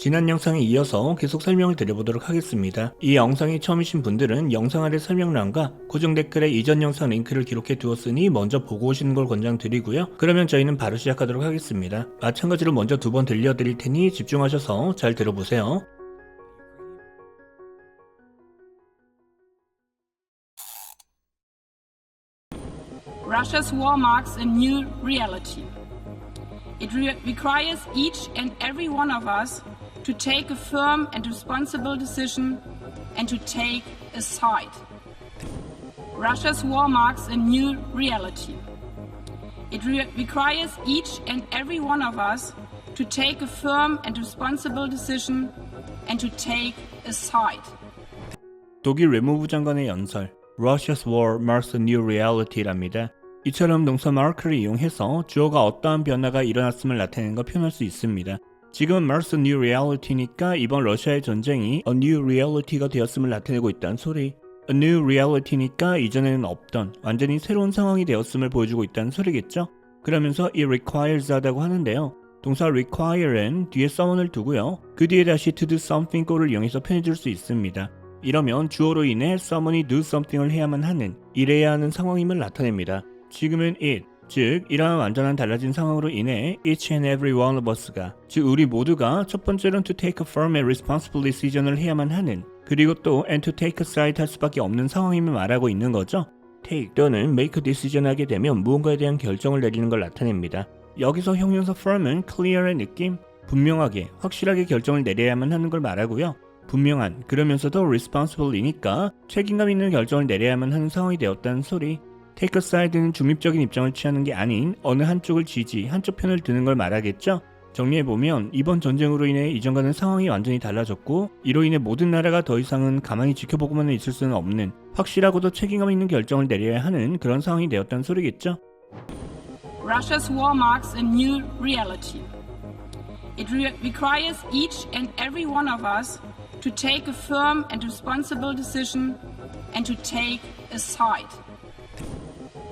지난 영상에 이어서 계속 설명을 드려보도록 하겠습니다. 이 영상이 처음이신 분들은 영상 아래 설명란과 고정 댓글에 이전 영상 링크를 기록해 두었으니 먼저 보고 오시는 걸 권장드리고요. 그러면 저희는 바로 시작하도록 하겠습니다. 마찬가지로 먼저 두 번 들려드릴 테니 집중하셔서 잘 들어보세요. Russia's war marks a new reality. It requires each and every one of us to take a firm and responsible decision and to take a side. Russia's war marks a new reality. It requires each and every one of us to take a firm and responsible decision and to take a side. 독일 외무부 장관의 연설 Russia's war marks a new reality랍니다. 이처럼 동사 mark를 이용해서 주어가 어떠한 변화가 일어났음을 나타내는 걸 표현할 수 있습니다. 지금은 marks a new reality니까 이번 러시아의 전쟁이 a new reality가 되었음을 나타내고 있다는 소리. a new reality니까 이전에는 없던 완전히 새로운 상황이 되었음을 보여주고 있다는 소리겠죠. 그러면서 it requires 하다고 하는데요. 동사 require은 뒤에 someone을 두고요. 그 뒤에 다시 to do something 꼴을 이용해서 표현해줄 수 있습니다. 이러면 주어로 인해 someone이 do something을 해야만 하는, 일해야 하는 상황임을 나타냅니다. 지금은 it, 즉 이러한 완전한 달라진 상황으로 인해 each and every one of us가, 즉 우리 모두가 첫 번째로는 to take a firm and responsible decision을 해야만 하는, 그리고 또 and to take a side 할 수밖에 없는 상황임을 말하고 있는 거죠. take 또는 make a decision 하게 되면 무언가에 대한 결정을 내리는 걸 나타냅니다. 여기서 형용사 firm은 clear의 느낌, 분명하게, 확실하게 결정을 내려야만 하는 걸 말하고요. 분명한, 그러면서도 responsible이니까 책임감 있는 결정을 내려야만 하는 상황이 되었다는 소리. take a side는 중립적인 입장을 취하는 게 아닌 어느 한쪽을 지지, 한쪽 편을 드는 걸 말하겠죠? 정리해보면 이번 전쟁으로 인해 이전과는 상황이 완전히 달라졌고 이로 인해 모든 나라가 더 이상은 가만히 지켜보고만 있을 수는 없는, 확실하고도 책임감 있는 결정을 내려야 하는 그런 상황이 되었다는 소리겠죠? Russia's war marks a new reality. It requires each and every one of us to take a firm and responsible decision and to take a side.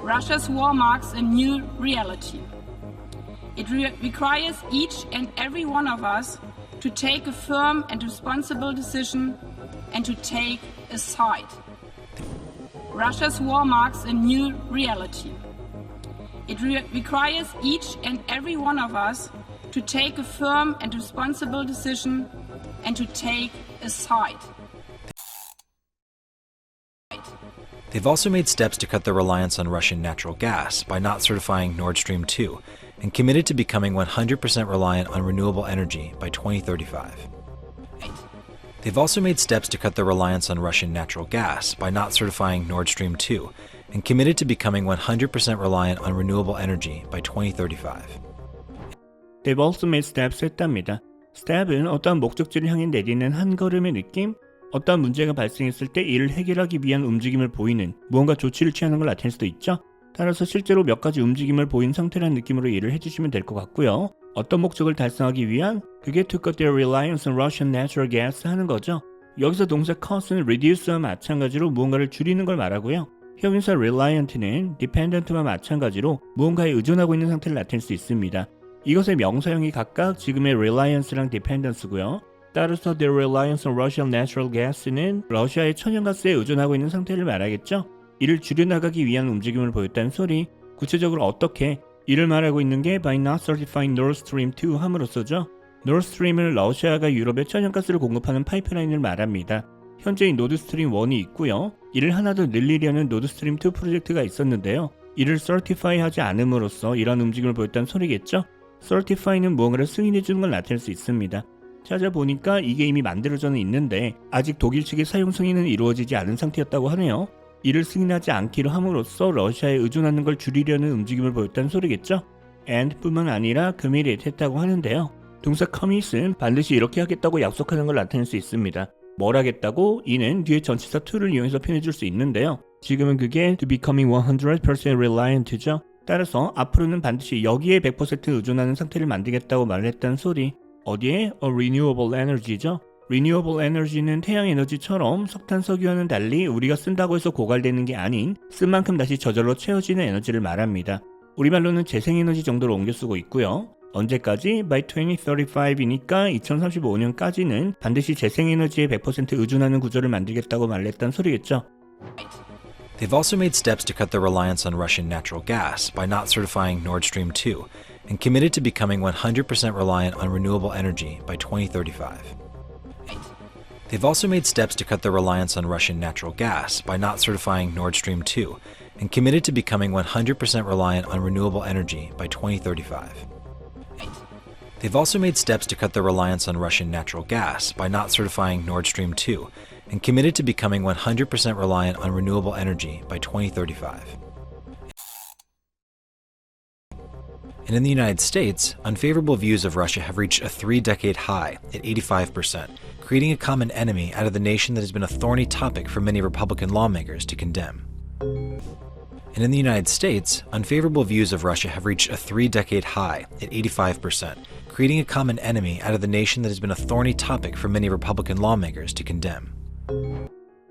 Russia's war marks a new reality. It requires each and every one of us to take a firm and responsible decision and to take a side. Russia's war marks a new reality. It requires each and every one of us to take a firm and responsible decision and to take a side. They've also made steps to cut their reliance on Russian natural gas by not certifying Nord Stream 2 and committed to becoming 100% reliant on renewable energy by 2035. They've also made steps to cut their reliance on Russian natural gas by not certifying Nord Stream 2 and committed to becoming 100% reliant on renewable energy by 2035. They've also made steps 했답니다. step은 어떠한 목적지를 향해 내리는 한 걸음의 느낌? 어떠한 문제가 발생했을 때 이를 해결하기 위한 움직임을 보이는, 무언가 조치를 취하는 걸 나타낼 수도 있죠. 따라서 실제로 몇 가지 움직임을 보인 상태라는 느낌으로 이해를 해주시면 될 것 같고요. 어떤 목적을 달성하기 위한, 그게 to cut their reliance on Russian natural gas 하는 거죠. 여기서 동사 cut은 reduce와 마찬가지로 무언가를 줄이는 걸 말하고요. 형용사 reliant는 dependent와 마찬가지로 무언가에 의존하고 있는 상태를 나타낼 수 있습니다. 이것의 명사형이 각각 지금의 reliance랑 dependence고요. 따라서 their reliance on Russian natural gas는 러시아의 천연가스에 의존하고 있는 상태를 말하겠죠. 이를 줄여나가기 위한 움직임을 보였다는 소리. 구체적으로 어떻게? 이를 말하고 있는 게 by not certifying Nord Stream 2 함으로써죠. Nord Stream은 러시아가 유럽에 천연가스를 공급하는 파이프라인을 말합니다. 현재 노드 스트림 1이 있고요. 이를 하나 더 늘리려는 노드 스트림 2 프로젝트가 있었는데요. 이를 certify 하지 않음으로써 이런 움직임을 보였다는 소리겠죠. certify는 무언가를 승인해주는 걸 나타낼 수 있습니다. 찾아보니까 이게 이미 만들어져는 있는데 아직 독일 측의 사용 승인은 이루어지지 않은 상태였다고 하네요. 이를 승인하지 않기로 함으로써 러시아에 의존하는 걸 줄이려는 움직임을 보였다는 소리겠죠. and 뿐만 아니라 committed 했다고 하는데요. 동사 commit은 반드시 이렇게 하겠다고 약속하는 걸 나타낼 수 있습니다. 뭘 하겠다고? 이는 뒤에 전치사 to를 이용해서 표현해줄 수 있는데요. 지금은 그게 to becoming 100% reliant죠. 따라서 앞으로는 반드시 여기에 100% 의존하는 상태를 만들겠다고 말을 했다는 소리. 어디에? A renewable energy죠. renewable energy는 태양 에너지처럼 석탄, 석유와는 달리 우리가 쓴다고 해서 고갈되는 게 아닌 쓴 만큼 다시 저절로 채워지는 에너지를 말합니다. 우리말로는 재생에너지 정도로 옮겨 쓰고 있고요. 언제까지? By 2035이니까 2035년까지는 반드시 재생에너지에 100% 의존하는 구조를 만들겠다고 말했단 소리겠죠. They've also made steps to cut their reliance on Russian natural gas by not certifying Nord Stream 2 and committed to becoming 100% reliant on renewable energy by 2035. They've also made steps to cut their reliance on Russian natural gas by not certifying Nord Stream 2 and committed to becoming 100% reliant on renewable energy by 2035. They've also made steps to cut their reliance on Russian natural gas by not certifying Nord Stream 2 and committed to becoming 100% reliant on renewable energy by 2035. And in the United States, unfavorable views of Russia have reached a 3-decade high at 85%, creating a common enemy out of the nation that has been a thorny topic for many Republican lawmakers to condemn. And in the United States, unfavorable views of Russia have reached a 3-decade high at 85%, creating a common enemy out of the nation that has been a thorny topic for many Republican lawmakers to condemn.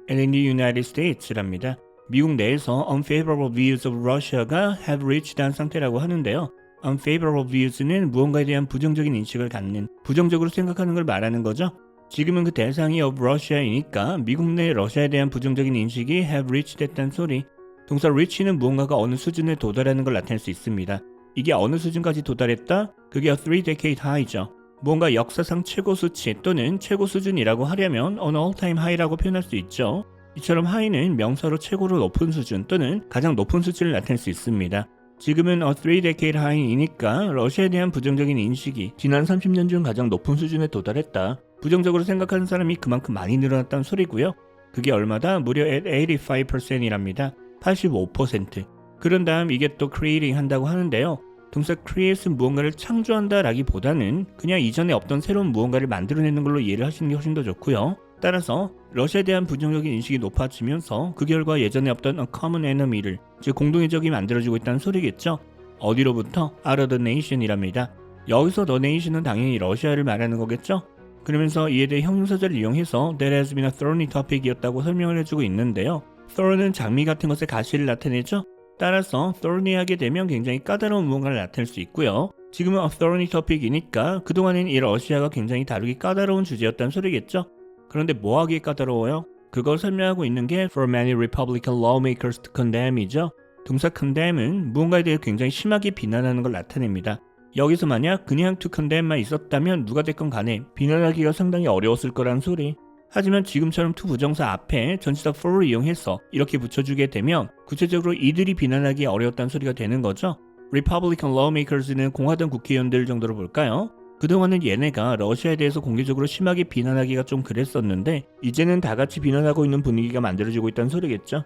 And in the United States랍니다. 미국 내에서 unfavorable views of Russia가 have reached 한 상태라고 하는데요. unfavorable views는 무언가에 대한 부정적인 인식을 갖는, 부정적으로 생각하는 걸 말하는 거죠. 지금은 그 대상이 of Russia이니까 미국 내 러시아에 대한 부정적인 인식이 have reached 됐단 소리. 동사 reach는 무언가가 어느 수준에 도달하는 걸 나타낼 수 있습니다. 이게 어느 수준까지 도달했다? 그게 a 3-decade high죠. 무언가 역사상 최고 수치 또는 최고 수준이라고 하려면 an all-time high라고 표현할 수 있죠. 이처럼 high는 명사로 최고로 높은 수준 또는 가장 높은 수치를 나타낼 수 있습니다. 지금은 a 3-decade high이니까 러시아에 대한 부정적인 인식이 지난 30년 중 가장 높은 수준에 도달했다. 부정적으로 생각하는 사람이 그만큼 많이 늘어났다는 소리고요. 그게 얼마다? 무려 at 85%이랍니다. 85%. 그런 다음 이게 또 creating 한다고 하는데요. 동사 create은 무언가를 창조한다 라기보다는 그냥 이전에 없던 새로운 무언가를 만들어내는 걸로 이해를 하시는 게 훨씬 더 좋고요. 따라서 러시아에 대한 부정적인 인식이 높아지면서 그 결과 예전에 없던 a common enemy를, 즉 공동의 적이 만들어지고 있다는 소리겠죠. 어디로부터? out of the nation이랍니다. 여기서 the nation은 당연히 러시아를 말하는 거겠죠. 그러면서 이에 대해 형용사절을 이용해서 that has been a thorny topic이었다고 설명을 해주고 있는데요. thorn은 장미 같은 것의 가시를 나타내죠. 따라서 thorny하게 되면 굉장히 까다로운 무언가를 나타낼 수 있고요. 지금은 a thorny topic이니까 그동안엔 이 러시아가 굉장히 다루기 까다로운 주제였다는 소리겠죠. 그런데 뭐하기에 까다로워요? 그걸 설명하고 있는 게 for many Republican lawmakers to condemn이죠. 동사 condemn은 무언가에 대해 굉장히 심하게 비난하는 걸 나타냅니다. 여기서 만약 그냥 to condemn만 있었다면 누가 됐건 간에 비난하기가 상당히 어려웠을 거란 소리. 하지만 지금처럼 to 부정사 앞에 전치사 for를 이용해서 이렇게 붙여주게 되면 구체적으로 이들이 비난하기 어려웠다는 소리가 되는 거죠. Republican lawmakers는 공화당 국회의원들 정도로 볼까요? 그동안은 얘네가 러시아에 대해서 공개적으로 심하게 비난하기가 좀 그랬었는데 이제는 다 같이 비난하고 있는 분위기가 만들어지고 있다는 소리겠죠.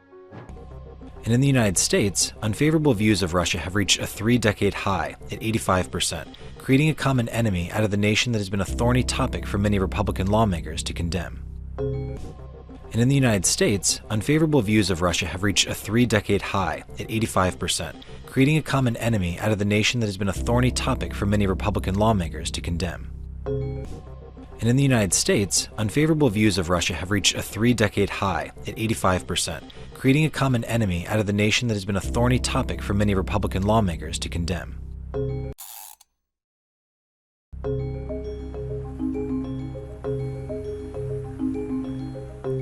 And in the United States, unfavorable views of Russia have reached a 3-decade high at 85%, creating a common enemy out of the nation that has been a thorny topic for many Republican lawmakers to condemn. And in the United States, unfavorable views of Russia have reached a 3-decade high at 85%, creating a common enemy out of the nation that has been a thorny topic for many Republican lawmakers to condemn. And in the United States, unfavorable views of Russia have reached a 3-decade high at 85%, creating a common enemy out of the nation that has been a thorny topic for many Republican lawmakers to condemn.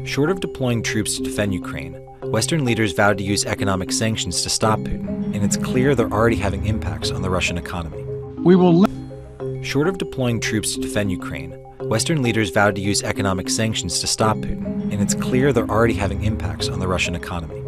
Short of deploying troops to defend Ukraine, Western leaders vowed to use economic sanctions to stop Putin, and it's clear they're already having impacts on the Russian economy. Short of deploying troops to defend Ukraine, Western leaders vowed to use economic sanctions to stop Putin, and it's clear they're already having impacts on the Russian economy.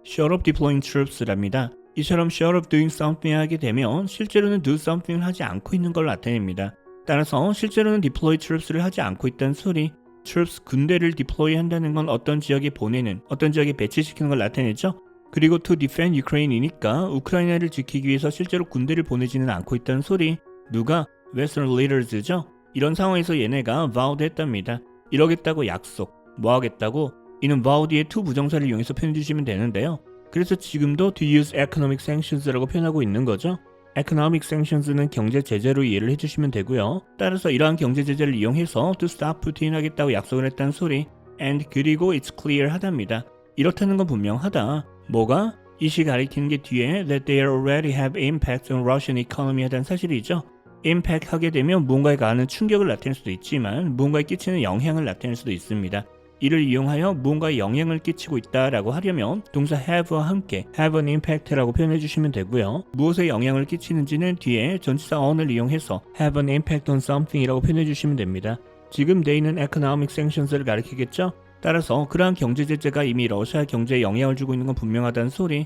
Short of deploying troops랍니다. 이처럼 short of doing something 하게 되면 실제로는 do something을 하지 않고 있는 걸 나타냅니다. 따라서 실제로는 deploy troops를 하지 않고 있다는 소리. troops 군대를 deploy 한다는 건 어떤 지역에 보내는, 어떤 지역에 배치시키는 걸 나타내죠. 그리고 to defend Ukraine이니까 우크라이나를 지키기 위해서 실제로 군대를 보내지는 않고 있다는 소리. 누가? Western leaders죠. 이런 상황에서 얘네가 vowed 했답니다. 이러겠다고 약속. 뭐 하겠다고? 이는 vow 뒤에 to 부정사를 이용해서 표현해 주시면 되는데요. 그래서 지금도 to use economic sanctions라고 표현하고 있는 거죠. economic sanctions는 경제 제재로 이해를 해주시면 되고요. 따라서 이러한 경제 제재를 이용해서 to stop Putin 하겠다고 약속을 했다는 소리. and 그리고 it's clear 하답니다. 이렇다는 건 분명하다. 뭐가? 이시 가리키는 게 뒤에 that they already have impact on Russian economy 하다는 사실이죠. impact 하게 되면 무언가에 가하는 충격을 나타낼 수도 있지만 무언가에 끼치는 영향을 나타낼 수도 있습니다. 이를 이용하여 무언가에 영향을 끼치고 있다라고 하려면 동사 have와 함께 have an impact라고 표현해 주시면 되고요. 무엇에 영향을 끼치는지는 뒤에 전치사 on을 이용해서 have an impact on something이라고 표현해 주시면 됩니다. 지금 they는 economic sanctions를 가리키겠죠? 따라서 그러한 경제 제재가 이미 러시아 경제에 영향을 주고 있는 건 분명하다는 소리.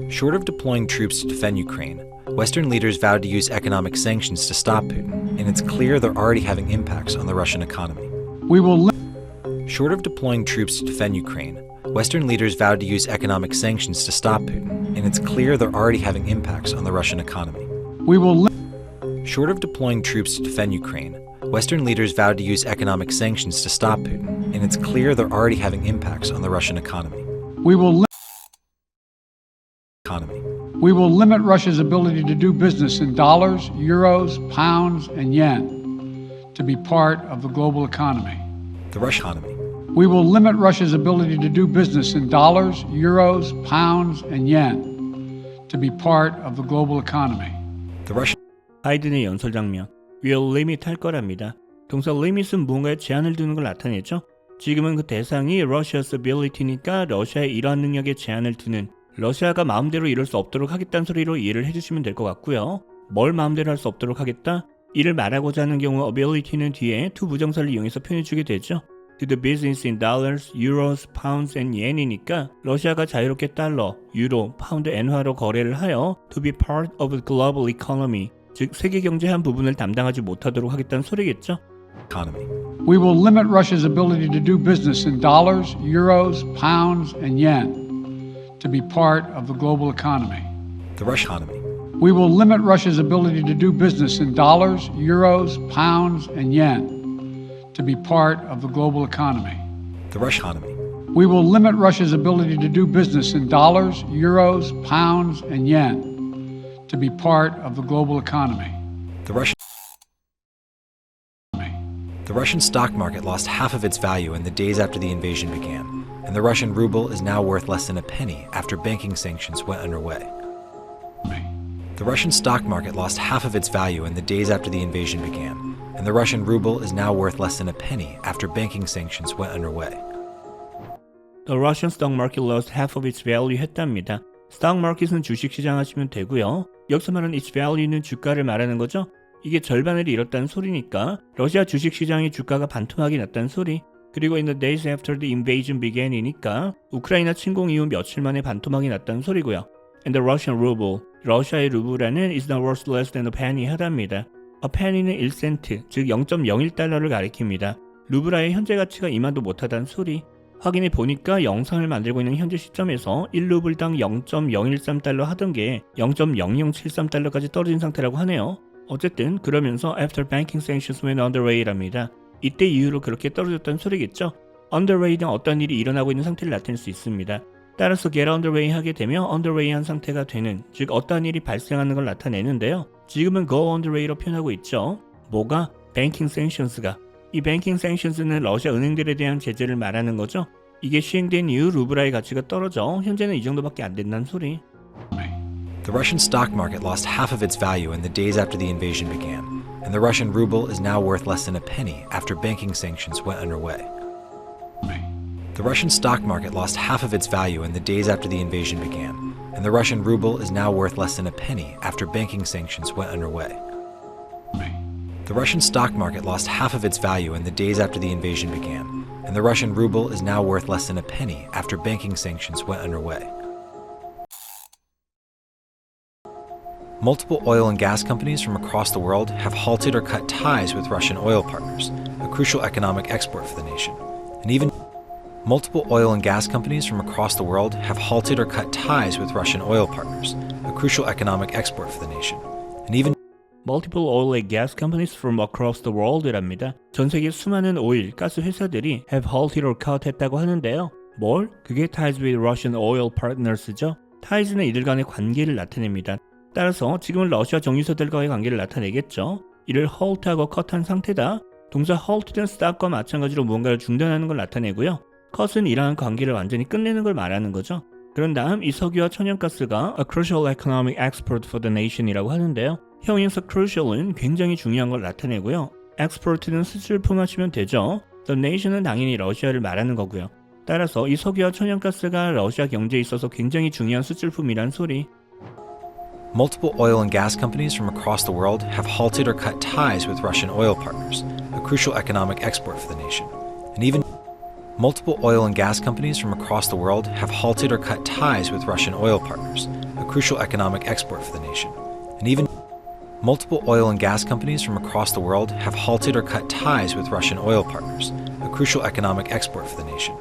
Short of deploying troops to defend Ukraine, Western leaders vowed to use economic sanctions to stop Putin, and it's clear they're already having impacts on the Russian economy. We will Short of deploying troops to defend Ukraine, Western leaders vowed to use economic sanctions to stop Putin, and it's clear they're already having impacts on the Russian economy. Short of deploying troops to defend Ukraine, Western leaders vowed to use economic sanctions to stop Putin, and it's clear they're already having impacts on the Russian economy. We will limit Russia's ability to do business in dollars, euros, pounds, and yen to be part of the global economy. The Russian economy. We will limit Russia's ability to do business in dollars, euros, pounds, and yen to be part of the global economy. The Russian. 바이든의 연설 장면. will limit 할 거랍니다. 동사 limit은 무언가에 제한을 두는 걸 나타내죠. 지금은 그 대상이 Russia's ability니까 러시아의 이러한 능력에 제한을 두는 러시아가 마음대로 이룰 수 없도록 하겠다는 소리로 이해를 해주시면 될 것 같고요. 뭘 마음대로 할 수 없도록 하겠다? 이를 말하고자 하는 경우 ability는 뒤에 to 부정사를 이용해서 표현해주게 되죠. To do business in dollars, euros, pounds, and yen이니까 러시아가 자유롭게 달러, 유로, 파운드, 엔화로 거래를 하여 to be part of the global economy, 즉 세계 경제의 한 부분을 담당하지 못하도록 하겠다는 소리겠죠. Economy. We will limit Russia's ability to do business in dollars, euros, pounds, and yen to be part of the global economy. The Russian economy. We will limit Russia's ability to do business in dollars, euros, pounds, and yen to be part of the global economy. The Russian economy. We will limit Russia's ability to do business in dollars, euros, pounds, and yen to be part of the global economy. The Russian stock market lost half of its value in the days after the invasion began, and the Russian ruble is now worth less than a penny after banking sanctions went underway. The Russian stock market lost half of its value in the days after the invasion began, and the Russian ruble is now worth less than a penny after banking sanctions went underway. The Russian stock market lost half of its value 했답니다. stock market은 주식 시장 하시면 되고요. 여기서 말하는 its value는 주가를 말하는 거죠. 이게 절반을 잃었다는 소리니까 러시아 주식 시장의 주가가 반토막이 났다는 소리. 그리고 in the days after the invasion began이니까 우크라이나 침공 이후 며칠 만에 반토막이 났다는 소리고요. And the Russian ruble, 러시아의 루블화는 is now worth less than a penny 하답니다. A penny는 1센트, 즉 0.01달러를 가리킵니다. 루블화의 현재 가치가 이만도 못하다는 소리. 확인해 보니까 영상을 만들고 있는 현재 시점에서 1루블당 0.013달러 하던 게 0.0073달러까지 떨어진 상태라고 하네요. 어쨌든 그러면서 after banking sanctions went underway랍니다. 이때 이후로 그렇게 떨어졌다는 소리겠죠. underway는 어떤 일이 일어나고 있는 상태를 나타낼 수 있습니다. 따라서 get underway 하게 되면 underway한 상태가 되는, 즉 어떠한 일이 발생하는 걸 나타내는데요. 지금은 go underway로 표현하고 있죠. 뭐가? banking sanctions가. 이 banking sanctions는 러시아 은행들에 대한 제재를 말하는 거죠. 이게 시행된 이후 루블화의 가치가 떨어져 현재는 이 정도밖에 안 된다는 소리. The Russian stock market lost half of its value in the days after the invasion began, and the Russian ruble is now worth less than a penny after banking sanctions went underway. The Russian stock market lost half of its value in the days after the invasion began, and the Russian ruble is now worth less than a penny after banking sanctions went underway. The Russian stock market lost half of its value in the days after the invasion began, and the Russian ruble is now worth less than a penny after banking sanctions went underway. Multiple oil and gas companies from across the world have halted or cut ties with Russian oil partners, a crucial economic export for the nation. And even multiple oil and gas companies from across the world have halted or cut ties with Russian oil partners, a crucial economic export for the nation. And even Multiple oil and gas companies from across the world랍니다. 전 세계 수많은 오일, 가스 회사들이 have halted or cut 했다고 하는데요. 뭘? 그게 ties with Russian oil partners죠. ties는 이들 간의 관계를 나타냅니다. 따라서 지금은 러시아 정유소들과의 관계를 나타내겠죠. 이를 halt하고 cut한 상태다. 동사 halt는 stop과 마찬가지로 무언가를 중단하는 걸 나타내고요. cut은 이러한 관계를 완전히 끝내는 걸 말하는 거죠. 그런 다음 이 석유와 천연가스가 a crucial economic export for the nation이라고 하는데요. 형용사 crucial은 굉장히 중요한 걸 나타내고요. export는 수출품 하시면 되죠. the nation은 당연히 러시아를 말하는 거고요. 따라서 이 석유와 천연가스가 러시아 경제에 있어서 굉장히 중요한 수출품이란 소리. Multiple oil and gas companies from across the world have halted or cut ties with Russian oil partners, a crucial economic export for the nation. And even multiple oil and gas companies from across the world have halted or cut ties with Russian oil partners, a crucial economic export for the nation. And even multiple oil and gas companies from across the world have halted or cut ties with Russian oil partners, a crucial economic export for the nation.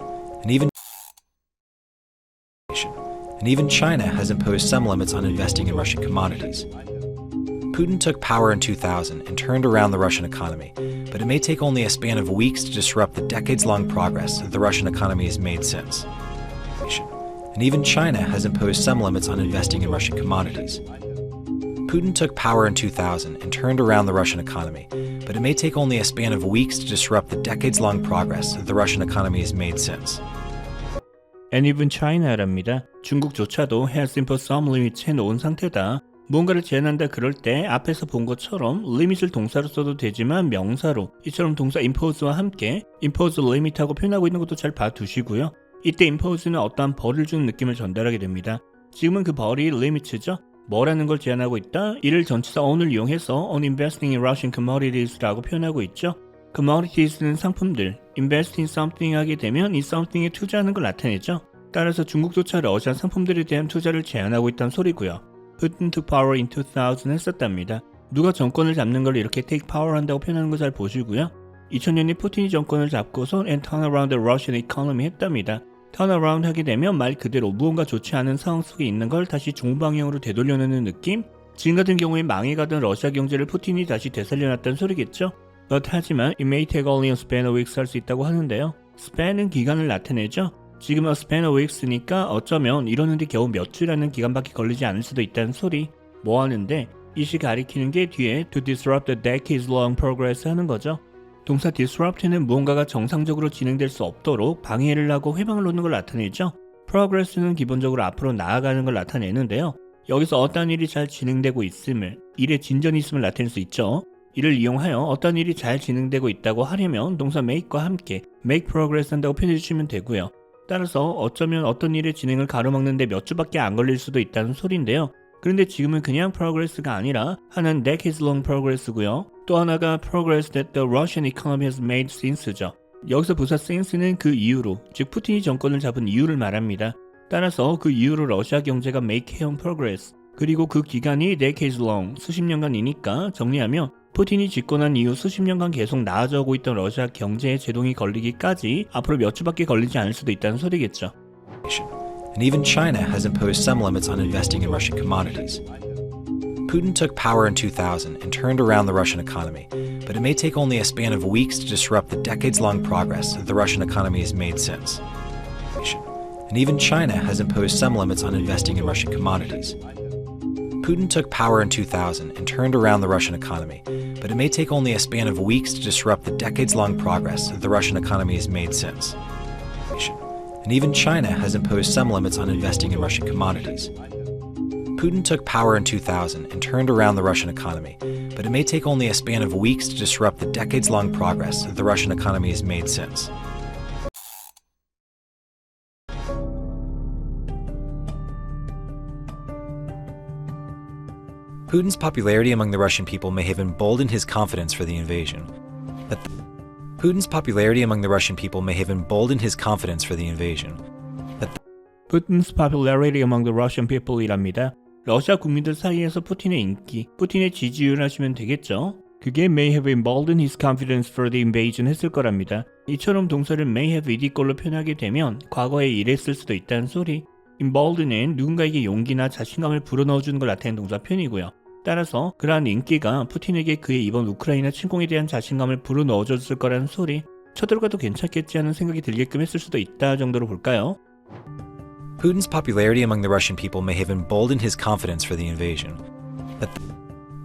And even China has imposed some limits on investing in Russian commodities. Putin took power in 2000 and turned around the Russian economy, but it may take only a span of weeks to disrupt the decades-long progress that the Russian economy has made since. And even China has imposed some limits on investing in Russian commodities. Putin took power in 2000 and turned around the Russian economy, but it may take only a span of weeks to disrupt the decades-long progress that the Russian economy has made since. And even China랍니다. 중국조차도 has imposed some limits 해놓은 상태다. 무언가를 제한한다 그럴 때 앞에서 본 것처럼 limit을 동사로 써도 되지만 명사로 이처럼 동사 impose와 함께 impose limit하고 표현하고 있는 것도 잘 봐두시고요. 이때 impose는 어떠한 벌을 주는 느낌을 전달하게 됩니다. 지금은 그 벌이 limit죠. 뭐라는 걸 제한하고 있다? 이를 전치사 on을 이용해서 on investing in Russian commodities라고 표현하고 있죠. commodities는 상품들, invest in something 하게 되면 이 something에 투자하는 걸 나타내죠. 따라서 중국조차 러시아 상품들에 대한 투자를 제한하고 있다는 소리고요. Putin took power in 2000 했었답니다. 누가 정권을 잡는 걸 이렇게 take power 한다고 표현하는 거 잘 보시고요. 2000년에 푸틴이 정권을 잡고서 and turn around the Russian economy 했답니다. turn around 하게 되면 말 그대로 무언가 좋지 않은 상황 속에 있는 걸 다시 좋은 방향으로 되돌려내는 느낌? 지금 같은 경우에 망해가던 러시아 경제를 푸틴이 다시 되살려놨다는 소리겠죠? 하지만 it may take only a span of weeks 할 수 있다고 하는데요. span은 기간을 나타내죠. 지금 a span of weeks니까 어쩌면 이러는데 겨우 몇 주라는 기간밖에 걸리지 않을 수도 있다는 소리. 뭐 하는데 이 시 가리키는 게 뒤에 to disrupt the decades long progress 하는 거죠. 동사 disrupt는 무언가가 정상적으로 진행될 수 없도록 방해를 하고 회방을 놓는 걸 나타내죠. progress는 기본적으로 앞으로 나아가는 걸 나타내는데요. 여기서 어떤 일이 잘 진행되고 있음을, 일의 진전이 있음을 나타낼 수 있죠. 이를 이용하여 어떤 일이 잘 진행되고 있다고 하려면 동사 make과 함께 make progress 한다고 표현해 주시면 되고요. 따라서 어쩌면 어떤 일의 진행을 가로막는데 몇 주밖에 안 걸릴 수도 있다는 소리인데요. 그런데 지금은 그냥 progress가 아니라 하나는 decades long progress고요. 또 하나가 progress that the Russian economy has made since죠. 여기서 부사 since는 그 이후로, 즉 푸틴이 정권을 잡은 이유를 말합니다. 따라서 그 이후로 러시아 경제가 make 해온 progress, 그리고 그 기간이 decades long, 수십 년간이니까 정리하면 푸틴이 집권한 이후 수십 년간 계속 나아져오고 있던 러시아 경제의 제동이 걸리기까지 앞으로 몇 주밖에 걸리지 않을 수도 있다는 소리겠죠. And even China has imposed some limits on investing in Russian commodities. Putin took power in 2000 and turned around the Russian economy, but it may take only a span of weeks to disrupt the decades-long progress that the Russian economy has made since. And even China has imposed some limits on investing in Russian commodities. Putin took power in 2000 and turned around the Russian economy, but it may take only a span of weeks to disrupt the decades-long progress that the Russian economy has made since. And even China has imposed some limits on investing in Russian commodities. Putin took power in 2000 and turned around the Russian economy, but it may take only a span of weeks to disrupt the decades-long progress that the Russian economy has made since. Putin's popularity among the Russian people may have emboldened his confidence for the invasion. Putin's popularity among the Russian people may have emboldened his confidence for the invasion. Putin's popularity among the Russian people이랍니다. 러시아 국민들 사이에서 푸틴의 인기, 푸틴의 지지율 하시면 되겠죠? 그게 may have emboldened his confidence for the invasion 했을 거랍니다. 이처럼 동사를 may have ed 걸로 표현하게 되면 과거에 이랬을 수도 있다는 소리. embolden은 누군가에게 용기나 자신감을 불어넣어주는 걸 나타내는 동사 표현이고요. 따라서 그러한 인기가 푸틴에게 그의 이번 우크라이나 침공에 대한 자신감을 불어넣어줬을 거라는 소리. 쳐들어가도 괜찮겠지 하는 생각이 들게끔 했을 수도 있다 정도로 볼까요? Putin's popularity among the Russian people may have emboldened his confidence for the invasion.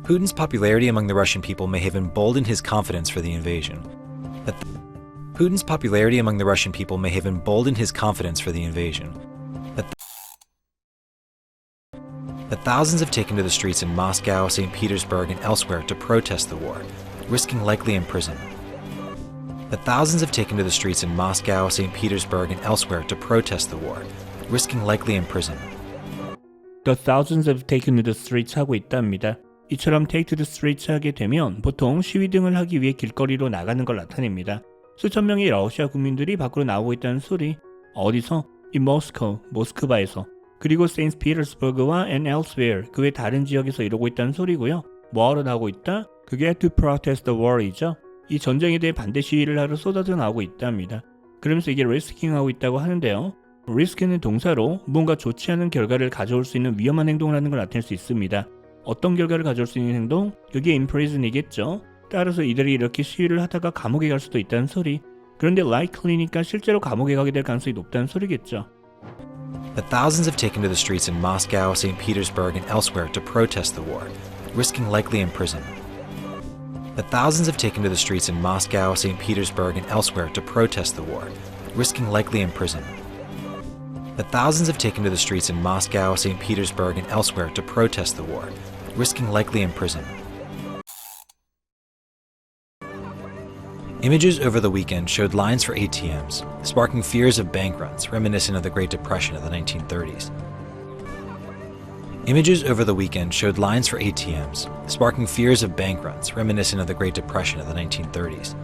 Putin's popularity among the Russian people may have emboldened his confidence for the invasion. Putin's popularity among the Russian people may have emboldened his confidence for the invasion. that thousands have taken to the streets in Moscow, St. Petersburg, and elsewhere to protest the war, risking likely imprisonment. That thousands have taken to the streets in Moscow, St. Petersburg, and elsewhere to protest the war, risking likely imprisonment. The thousands have taken to the streets 하고 있답니다. 이처럼 take to the streets 하게 되면 보통 시위 등을 하기 위해 길거리로 나가는 걸 나타냅니다. 수천 명의 러시아 국민들이 밖으로 나오고 있다는 소리. 어디서? In Moscow, 모스크바에서. 그리고 St. Petersburg와 and elsewhere, 그 외 다른 지역에서 이러고 있다는 소리고요. 뭐하러 나오고 있다? 그게 to protest the war이죠. 이 전쟁에 대해 반대 시위를 하러 쏟아져 나오고 있답니다. 그러면서 이게 risking하고 있다고 하는데요. risk는 동사로 뭔가 좋지 않은 결과를 가져올 수 있는 위험한 행동을 하는 걸 나타낼 수 있습니다. 어떤 결과를 가져올 수 있는 행동? 그게 imprison이겠죠. 따라서 이들이 이렇게 시위를 하다가 감옥에 갈 수도 있다는 소리. 그런데 likely니까 실제로 감옥에 가게 될 가능성이 높다는 소리겠죠. That thousands have taken to the streets in Moscow, St. Petersburg, and elsewhere to protest the war, risking likely imprisonment. That thousands have taken to the streets in Moscow, St. Petersburg, and elsewhere to protest the war, risking likely imprisonment. That thousands have taken to the streets in Moscow, St. Petersburg, and elsewhere to protest the war, risking likely imprisonment. Images over the weekend showed lines for ATMs, sparking fears of bank runs reminiscent of the Great Depression of the 1930s. Images over the weekend showed lines for ATMs, sparking fears of bank runs reminiscent of the Great Depression of the 1930s.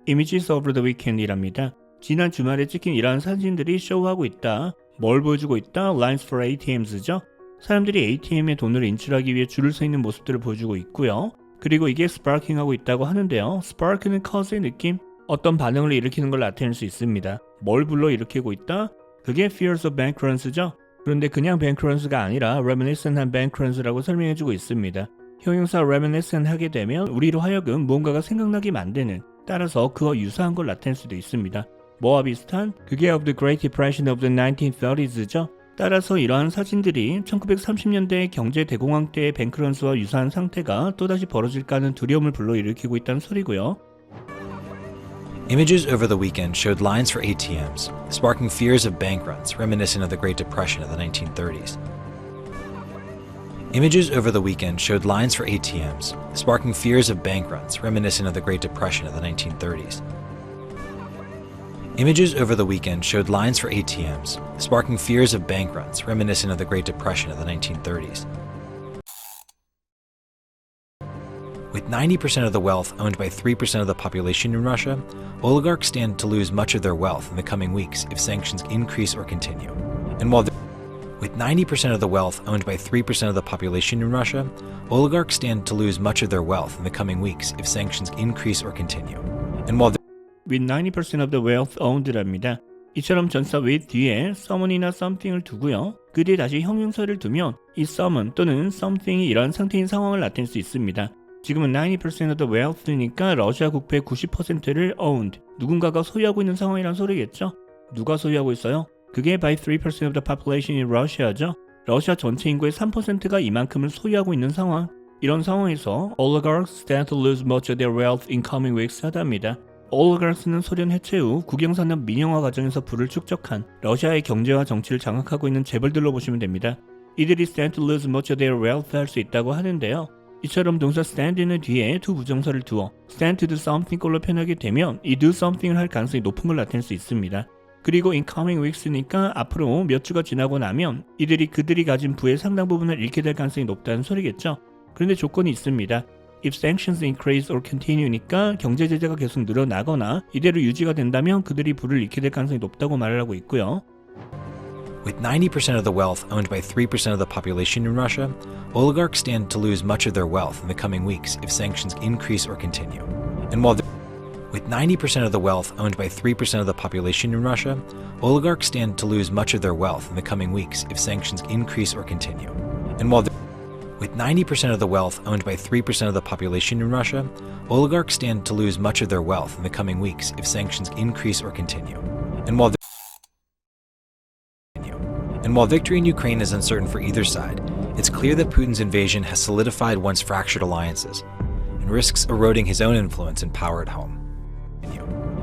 Images over the weekend이랍니다. 지난 주말에 찍힌 이러한 사진들이 쇼하고 있다. 뭘 보여주고 있다? Lines for ATMs죠. 사람들이 ATM에 돈을 인출하기 위해 줄을 서 있는 모습들을 보여주고 있고요. 그리고 이게 스파킹하고 있다고 하는데요. 스파크는 cause의 느낌, 어떤 반응을 일으키는 걸 나타낼 수 있습니다. 뭘 불러일으키고 있다? 그게 fears of bank runs죠. 그런데 그냥 bank runs가 아니라 reminiscent한 bank runs라고 설명해주고 있습니다. 형용사 reminiscent 하게 되면 우리로 하여금 뭔가가 생각나게 만드는, 따라서 그와 유사한 걸 나타낼 수도 있습니다. 뭐와 비슷한? 그게 of the Great Depression of the 1930s죠. 따라서 이러한 사진들이 1930년대 경제 대공황 때의 뱅크런스와 유사한 상태가 또다시 벌어질까 하는 두려움을 불러일으키고 있다는 소리고요. Images over the weekend showed lines for ATMs, sparking fears of bank runs reminiscent of the Great Depression of the 1930s. Images over the weekend showed lines for ATMs, sparking fears of bank runs reminiscent of the Great Depression of the 1930s. Images over the weekend showed lines for ATMs, sparking fears of bank runs reminiscent of the Great Depression of the 1930s. With 90% of the wealth owned by 3% of the population in Russia, oligarchs stand to lose much of their wealth in the coming weeks if sanctions increase or continue. And with 90% of the wealth owned by 3% of the population in Russia, oligarchs stand to lose much of their wealth in the coming weeks if sanctions increase or continue. And while with 90% of the wealth owned랍니다. 이처럼 전사 with 뒤에 someone이나 something을 두고요. 그 뒤에 다시 형용사를 두면 이 someone 또는 something이 이런 상태인 상황을 나타낼 수 있습니다. 지금은 90% of the wealth니까 러시아 국토의 90%를 owned, 누군가가 소유하고 있는 상황이란 소리겠죠. 누가 소유하고 있어요? 그게 by 3% of the population in Russia죠. 러시아 전체 인구의 3%가 이만큼을 소유하고 있는 상황. 이런 상황에서 oligarchs stand to lose much of their wealth in coming weeks 하답니다. oligarchs는 소련 해체 후 국영산업 민영화 과정에서 부를 축적한 러시아의 경제와 정치를 장악하고 있는 재벌들로 보시면 됩니다. 이들이 stand to lose much of their wealth 할 수 있다고 하는데요. 이처럼 동사 stand는 뒤에 to 부정사를 두어 stand to do something 꼴로 표현하게 되면 이 do something을 할 가능성이 높은 걸 나타낼 수 있습니다. 그리고 in coming weeks니까 앞으로 몇 주가 지나고 나면 이들이 그들이 가진 부의 상당 부분을 잃게 될 가능성이 높다는 소리겠죠. 그런데 조건이 있습니다. If sanctions increase or continue니까 경제 제재가 계속 늘어나거나 이대로 유지가 된다면 그들이 부를 잃게 될 가능성이 높다고 말을 하고 있고요. With 90% of the wealth owned by 3% of the population in Russia, oligarchs stand to lose much of their wealth in the coming weeks if sanctions increase or continue. And with 90% of the wealth owned by 3% of the population in Russia, oligarchs stand to lose much of their wealth in the coming weeks if sanctions increase or continue. And with 90% of the wealth owned by 3% of the population in Russia, oligarchs stand to lose much of their wealth in the coming weeks if sanctions increase or continue. And while victory in Ukraine is uncertain for either side, it's clear that Putin's invasion has solidified once fractured alliances and risks eroding his own influence and power at home.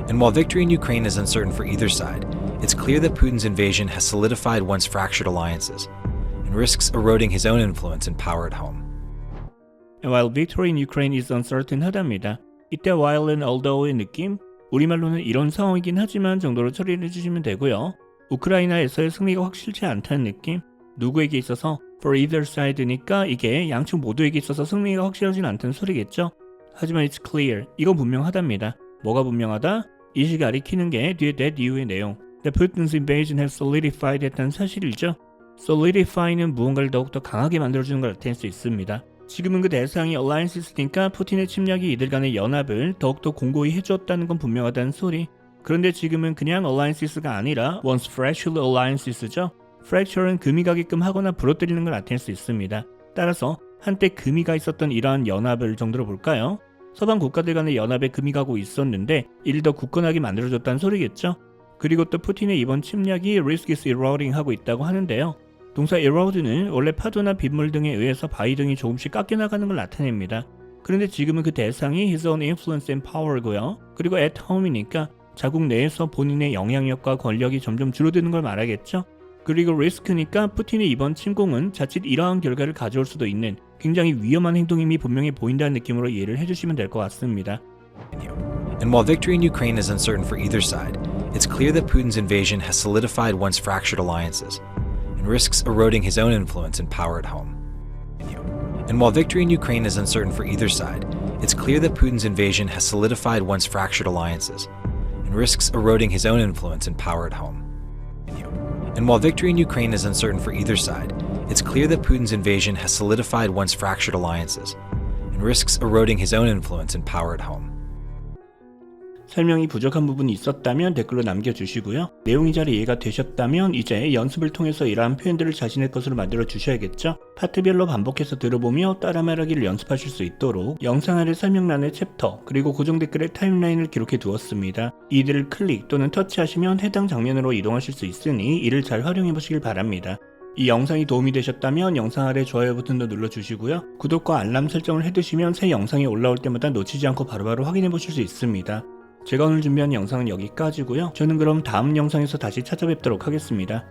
And while victory in Ukraine is uncertain for either side, it's clear that Putin's invasion has solidified once fractured alliances and and risks eroding his own influence and power at home. While victory in Ukraine is uncertain 하답니다. 이때 while은 although의 느낌, 우리말로는 이런 상황이긴 하지만 정도로 처리를 해주시면 되고요. 우크라이나에서의 승리가 확실치 않다는 느낌, 누구에게 있어서 for either side니까 이게 양측 모두에게 있어서 승리가 확실하진 않다는 소리겠죠. 하지만 it's clear, 이건 분명하답니다. 뭐가 분명하다? 이 시가 가리키는 게 뒤에 that 이후의 내용. The Putin's invasion has solidified 했다는 사실이죠. solidify는 무언가를 더욱더 강하게 만들어주는 걸 나타낼 수 있습니다. 지금은 그 대상이 alliances니까 푸틴의 침략이 이들 간의 연합을 더욱더 공고히 해주었다는 건 분명하다는 소리. 그런데 지금은 그냥 alliances가 아니라 once fractured alliances죠. fracture는 금이 가게끔 하거나 부러뜨리는 걸 나타낼 수 있습니다. 따라서 한때 금이가 있었던 이러한 연합을 정도로 볼까요? 서방 국가들 간의 연합에 금이 가고 있었는데 이를 더 굳건하게 만들어줬다는 소리겠죠. 그리고 또 푸틴의 이번 침략이 risk is eroding 하고 있다고 하는데요. 동사 erode는 원래 파도나 빗물 등에 의해서 바위 등이 조금씩 깎여나가는 걸 나타냅니다. 그런데 지금은 그 대상이 his own influence and power고요. 그리고 at home이니까 자국 내에서 본인의 영향력과 권력이 점점 줄어드는 걸 말하겠죠. 그리고 risk니까 푸틴의 이번 침공은 자칫 이러한 결과를 가져올 수도 있는 굉장히 위험한 행동임이 분명히 보인다는 느낌으로 이해를 해주시면 될 것 같습니다. And while victory in Ukraine is uncertain for either side, it's clear that Putin's invasion has solidified once fractured alliances and risks eroding his own influence and power at home. And while victory in Ukraine is uncertain for either side, it's clear that Putin's invasion has solidified once fractured alliances and risks eroding his own influence and power at home. And while victory in Ukraine is uncertain for either side, it's clear that Putin's invasion has solidified once fractured alliances and risks eroding his own influence and power at home. 설명이 부족한 부분이 있었다면 댓글로 남겨주시고요. 내용이 잘 이해가 되셨다면 이제 연습을 통해서 이러한 표현들을 자신의 것으로 만들어 주셔야겠죠. 파트별로 반복해서 들어보며 따라 말하기를 연습하실 수 있도록 영상 아래 설명란에 챕터 그리고 고정 댓글에 타임라인을 기록해 두었습니다. 이들을 클릭 또는 터치하시면 해당 장면으로 이동하실 수 있으니 이를 잘 활용해 보시길 바랍니다. 이 영상이 도움이 되셨다면 영상 아래 좋아요 버튼도 눌러주시고요. 구독과 알람 설정을 해두시면 새 영상이 올라올 때마다 놓치지 않고 바로바로 확인해 보실 수 있습니다. 제가 오늘 준비한 영상은 여기까지고요. 저는 그럼 다음 영상에서 다시 찾아뵙도록 하겠습니다.